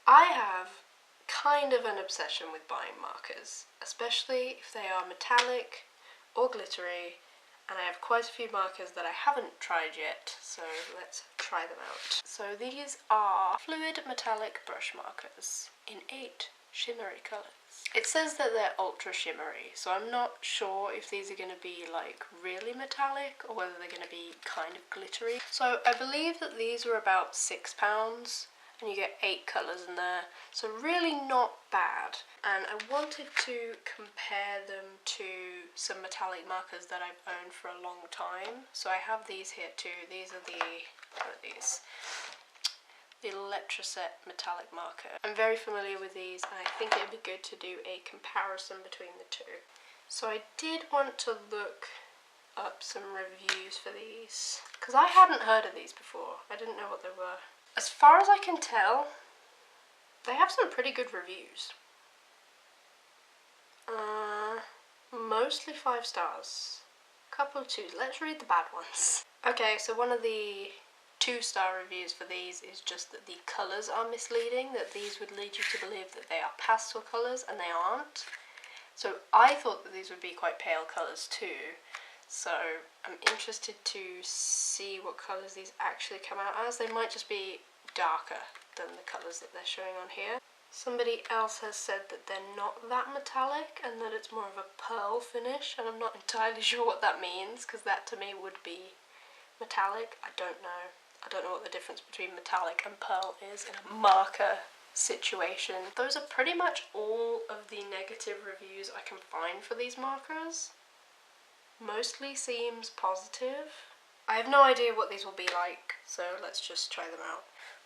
I have kind of an obsession with buying markers, especially if they are metallic or glittery, and I have quite a few markers that I haven't tried yet, so let's try them out. So these are fluid metallic brush markers in 8 shimmery colours. It says that they're ultra shimmery, so I'm not sure if these are going to be like really metallic or whether they're going to be kind of glittery. So I believe that these were about £6 and you get 8 colours in there, so really not bad. And I wanted to compare them to some metallic markers that I've owned for a long time. So I have these here too. These are what are these? The Electroset metallic marker. I'm very familiar with these and I think it'd be good to do a comparison between the two. So I did want to look up some reviews for these because I hadn't heard of these before. I didn't know what they were. As far as I can tell, they have some pretty good reviews. Mostly 5 stars. Couple of 2s. Let's read the bad ones. Okay, so one of the 2-star reviews for these is just that the colours are misleading, that these would lead you to believe that they are pastel colours and they aren't. So I thought that these would be quite pale colours too, so I'm interested to see what colours these actually come out as. They might just be darker than the colours that they're showing on here. Somebody else has said that they're not that metallic and that it's more of a pearl finish, and I'm not entirely sure what that means because that to me would be metallic. I don't know. I don't know what the difference between metallic and pearl is in a marker situation. Those are pretty much all of the negative reviews I can find for these markers. Mostly seems positive. I have no idea what these will be like, so let's just try them out.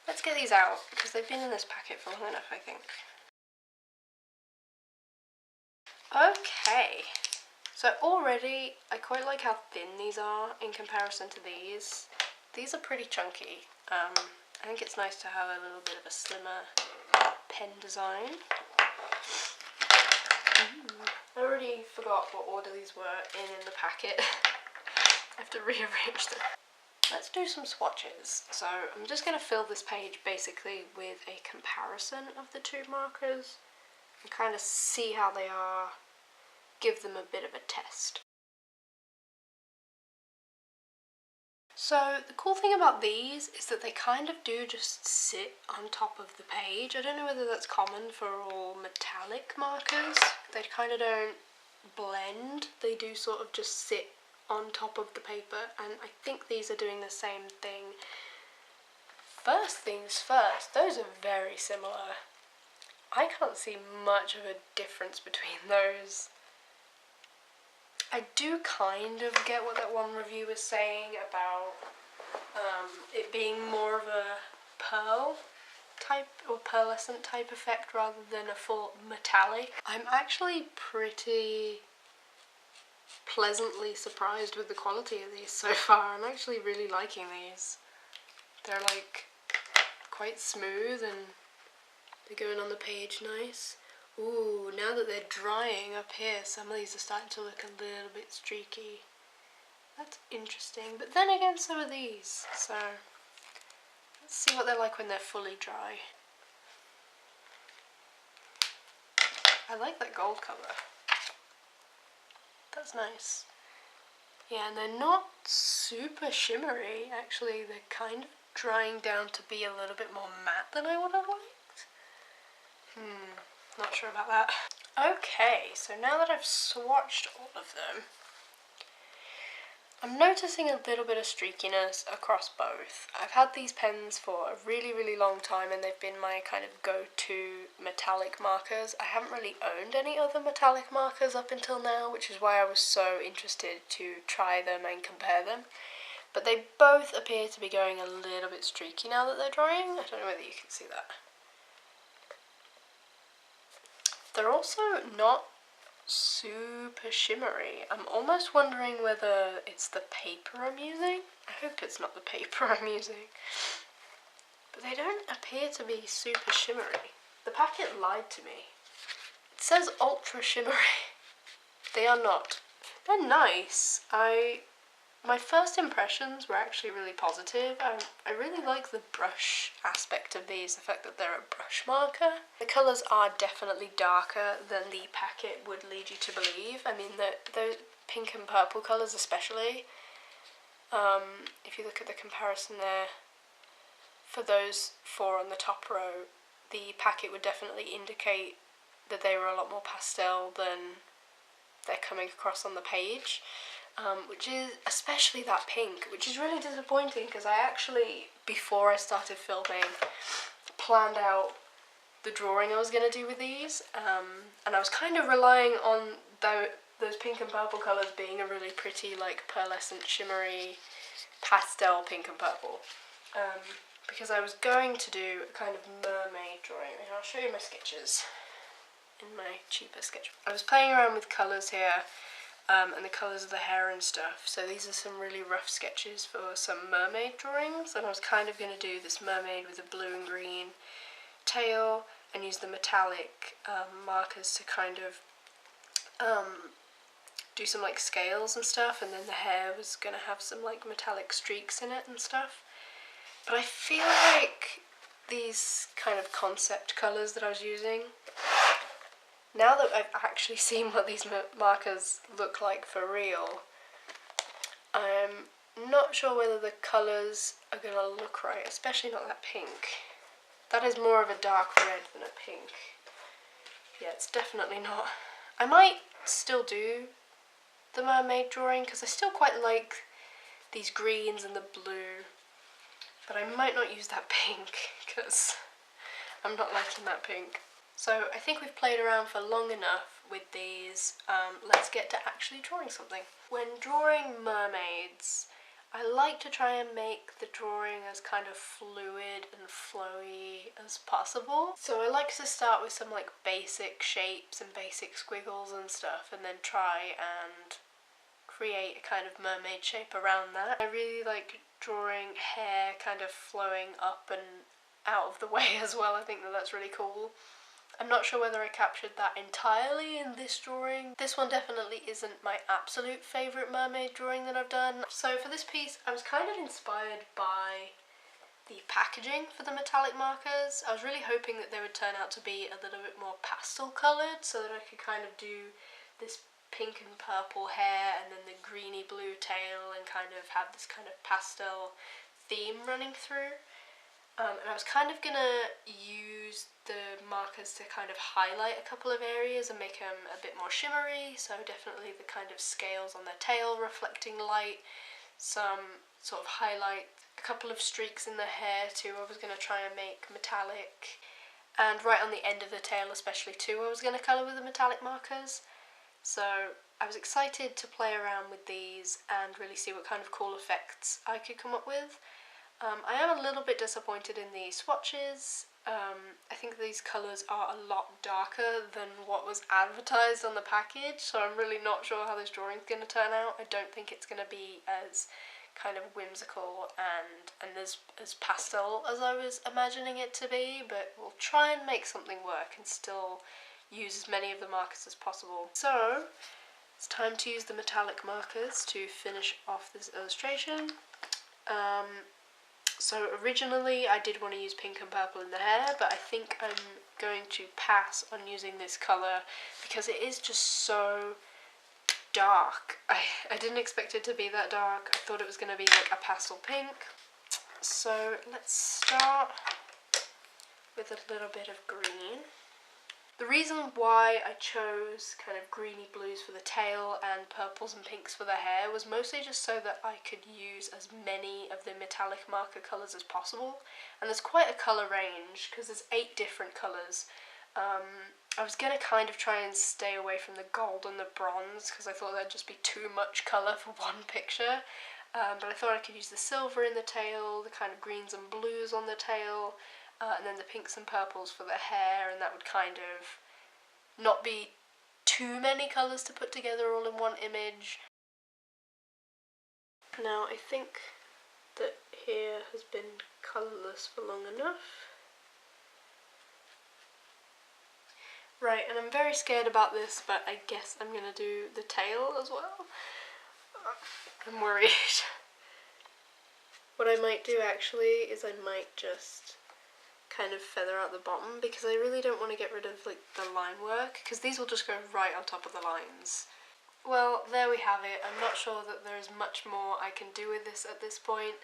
Let's get these out because they've been in this packet for long enough, I think. Okay, so already I quite like how thin these are in comparison to these. These are pretty chunky. I think it's nice to have a little bit of a slimmer pen design. I already forgot what order these were in the packet. I have to rearrange them. Let's do some swatches. So I'm just going to fill this page basically with a comparison of the 2 markers and kind of see how they are, give them a bit of a test. So the cool thing about these is that they kind of do just sit on top of the page. I don't know whether that's common for all metallic markers. They kind of don't blend, they do sort of just sit on top of the paper, and I think these are doing the same thing. First things first, those are very similar. I can't see much of a difference between those. I do kind of get what that one review was saying about it being more of a pearl type or pearlescent type effect rather than a full metallic. I'm actually pretty pleasantly surprised with the quality of these so far. I'm actually really liking these. They're like quite smooth and they're going on the page nice. Ooh, now that they're drying up here, some of these are starting to look a little bit streaky. That's interesting, but then again so are these, so let's see what they're like when they're fully dry. I like that gold colour. That's nice. Yeah, and they're not super shimmery, actually. They're kind of drying down to be a little bit more matte than I would have liked. Not sure about that. Okay, so now that I've swatched all of them, I'm noticing a little bit of streakiness across both. I've had these pens for a really, really long time and they've been my kind of go-to metallic markers. I haven't really owned any other metallic markers up until now, which is why I was so interested to try them and compare them. But they both appear to be going a little bit streaky now that they're drying. I don't know whether you can see that. They're also not super shimmery. I'm almost wondering whether it's the paper I'm using. I hope it's not the paper I'm using. But they don't appear to be super shimmery. The packet lied to me. It says ultra shimmery. They are not. They're nice. I my first impressions were actually really positive. I really like the brush aspect of these, the fact that they're a brush marker. The colours are definitely darker than the packet would lead you to believe. I mean, those pink and purple colours especially, if you look at the comparison there, for those four on the top row, the packet would definitely indicate that they were a lot more pastel than they're coming across on the page. Which is, especially that pink, which is really disappointing because I actually, before I started filming, planned out the drawing I was going to do with these, and I was kind of relying on those pink and purple colours being a really pretty, like, pearlescent, shimmery, pastel pink and purple, because I was going to do a kind of mermaid drawing, and I'll show you my sketches in my cheaper sketch. I was playing around with colours here, and the colours of the hair and stuff, so these are some really rough sketches for some mermaid drawings, and I was kind of going to do this mermaid with a blue and green tail and use the metallic markers to kind of do some like scales and stuff, and then the hair was going to have some like metallic streaks in it and stuff. But I feel like these kind of concept colours that I was using, now that I've actually seen what these markers look like for real, I'm not sure whether the colours are going to look right, especially not that pink. That is more of a dark red than a pink. Yeah, it's definitely not. I might still do the mermaid drawing because I still quite like these greens and the blue, but I might not use that pink because I'm not liking that pink. So I think we've played around for long enough with these. Let's get to actually drawing something. When drawing mermaids, I like to try and make the drawing as kind of fluid and flowy as possible. So I like to start with some like basic shapes and basic squiggles and stuff, and then try and create a kind of mermaid shape around that. I really like drawing hair kind of flowing up and out of the way as well. I think that that's really cool. I'm not sure whether I captured that entirely in this drawing. This one definitely isn't my absolute favourite mermaid drawing that I've done. So for this piece, I was kind of inspired by the packaging for the metallic markers. I was really hoping that they would turn out to be a little bit more pastel coloured so that I could kind of do this pink and purple hair and then the greeny blue tail and kind of have this kind of pastel theme running through. And I was kind of going to use the markers to kind of highlight a couple of areas and make them a bit more shimmery, so definitely the kind of scales on the tail reflecting light, some sort of highlight, a couple of streaks in the hair too I was going to try and make metallic, and right on the end of the tail especially too I was going to colour with the metallic markers. So I was excited to play around with these and really see what kind of cool effects I could come up with. I am a little bit disappointed in the swatches. I think these colours are a lot darker than what was advertised on the package, so I'm really not sure how this drawing is going to turn out. I don't think it's going to be as kind of whimsical and as pastel as I was imagining it to be, but we'll try and make something work and still use as many of the markers as possible. So it's time to use the metallic markers to finish off this illustration. So originally I did want to use pink and purple in the hair, but I think I'm going to pass on using this colour because it is just so dark. I didn't expect it to be that dark. I thought it was going to be like a pastel pink. So let's start with a little bit of green. The reason why I chose kind of greeny blues for the tail and purples and pinks for the hair was mostly just so that I could use as many of the metallic marker colours as possible. And there's quite a colour range because there's 8 different colours. I was going to kind of try and stay away from the gold and the bronze because I thought that'd just be too much colour for one picture. But I thought I could use the silver in the tail, the kind of greens and blues on the tail, and then the pinks and purples for the hair, and that would kind of not be too many colours to put together all in one image. Now I think that here has been colourless for long enough. Right, and I'm very scared about this, but I guess I'm going to do the tail as well. I'm worried. What I might do actually is I might just kind of feather out the bottom, because I really don't want to get rid of like the line work, because these will just go right on top of the lines. Well, there we have it. I'm not sure that there is much more I can do with this at this point.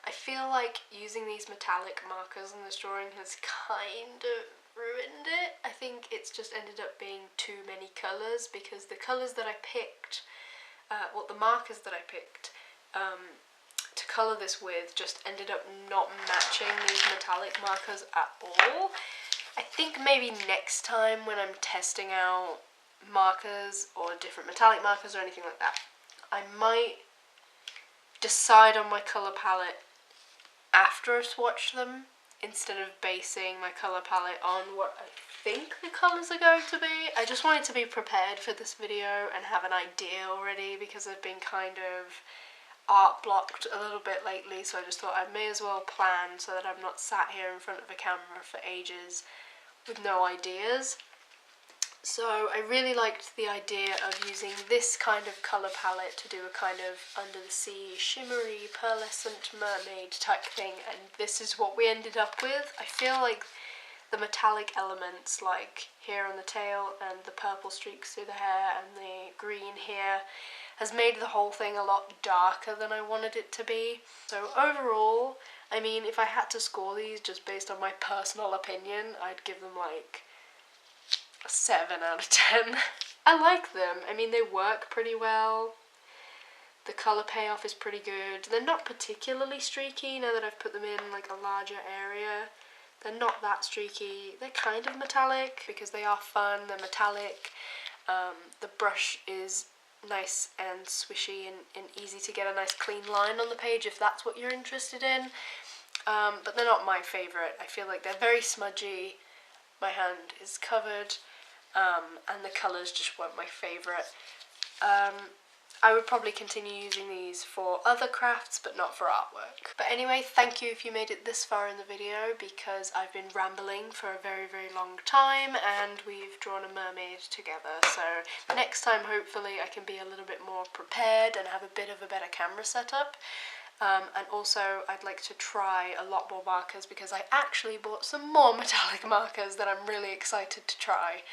I feel like using these metallic markers in this drawing has kind of ruined it. I think it's just ended up being too many colours, because the colours that I picked, the markers that I picked to colour this with just ended up not matching these metallic markers at all. I think maybe next time when I'm testing out markers or different metallic markers or anything like that, I might decide on my colour palette after I've swatched them, instead of basing my colour palette on what I think the colours are going to be. I just wanted to be prepared for this video and have an idea already, because I've been kind of art blocked a little bit lately, so I just thought I may as well plan so that I'm not sat here in front of a camera for ages with no ideas. So I really liked the idea of using this kind of colour palette to do a kind of under the sea, shimmery, pearlescent mermaid type thing, and this is what we ended up with. I feel like the metallic elements, like here on the tail and the purple streaks through the hair and the green here, has made the whole thing a lot darker than I wanted it to be. So overall, I mean, if I had to score these just based on my personal opinion, I'd give them like a 7 out of 10. I like them. I mean, they work pretty well. The colour payoff is pretty good. They're not particularly streaky now that I've put them in like a larger area. They're not that streaky. They're kind of metallic because they are fun. They're metallic. The brush is nice and swishy and easy to get a nice clean line on the page if that's what you're interested in. But they're not my favourite. I feel like they're very smudgy. My hand is covered. And the colours just weren't my favourite. I would probably continue using these for other crafts, but not for artwork. But anyway, thank you if you made it this far in the video, because I've been rambling for a very, very long time, and we've drawn a mermaid together. So next time, hopefully, I can be a little bit more prepared and have a bit of a better camera setup. And also I'd like to try a lot more markers, because I actually bought some more metallic markers that I'm really excited to try.